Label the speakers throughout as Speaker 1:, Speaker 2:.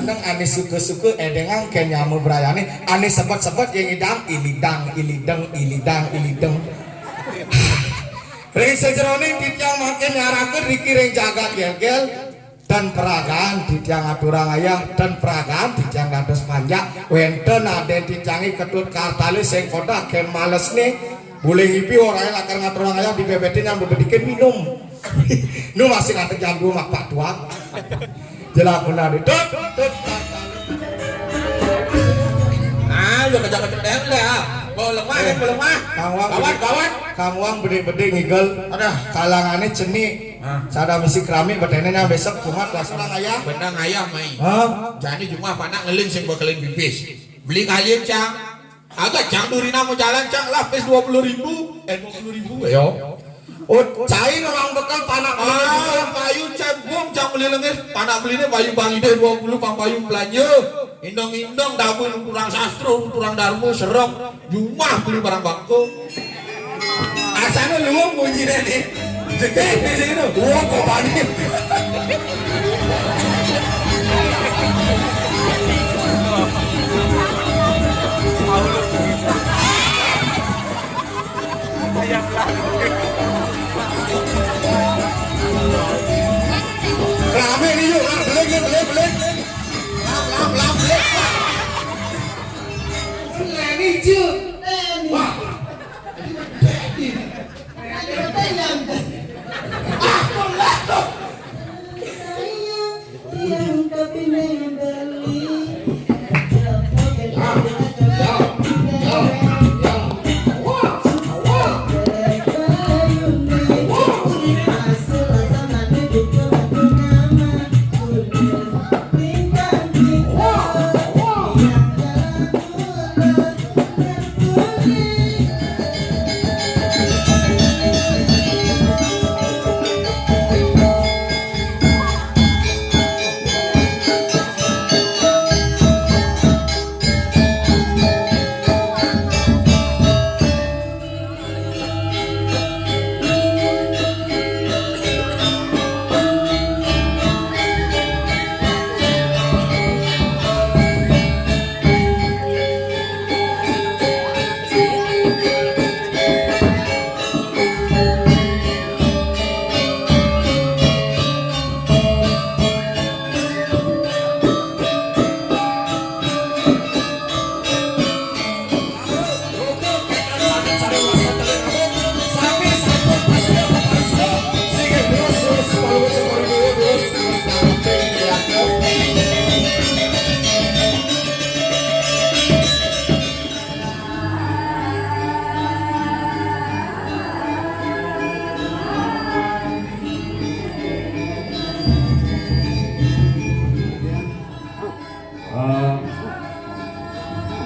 Speaker 1: seneng ane suku-suku edengang ken nyamu brayane ane sebet-sebet yang ilidang. Ring sejeroning titiang makin nyarakeun dikiring jagat gel-gel dan peragaan titiang aturang ayah dan peragaan titiang dados panjang wenten ade titiangi ketut kartali sing koda ken males nih boleh ngipi orangnya lakar ngaturang ayah dibebetin yang bebedikin minum nu masih ngantek jam 2 mak pak tua jelakun ade tut
Speaker 2: ayo kejak-kejak deh boleh mah
Speaker 1: Kang Wang bede-bede ngigel kalangannya ceni sada misi keramik badannya besok kumat kelas orang ayah
Speaker 2: benang ayam main
Speaker 1: jadi
Speaker 2: cuma panak ngeling sing bakalin pipis beli kalian cang agak cang durina mau jalan cang lah pes 20.000 20.000 yo
Speaker 1: cair orang bekal panak
Speaker 2: payu cang bom cang beli lengis panak belinya payu bang ide 20 pang payu belanja indong dapur kurang sastro kurang darmu serem rumah beli barang bangku
Speaker 1: asana lu muji nih jeket di sini gua kok panik rame nih yuk beli lam Leni cu wah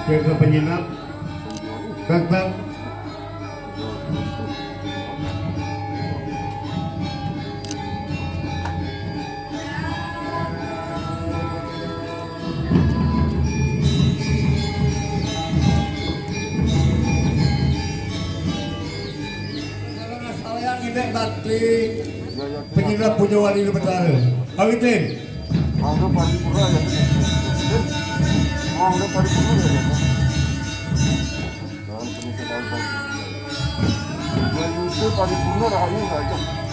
Speaker 1: ke penginap Bang penginap punya wali negara Awitin
Speaker 3: Mau paripurna ya. Mau paripurna ya. Dan penelitian itu paripurna rahayu saja.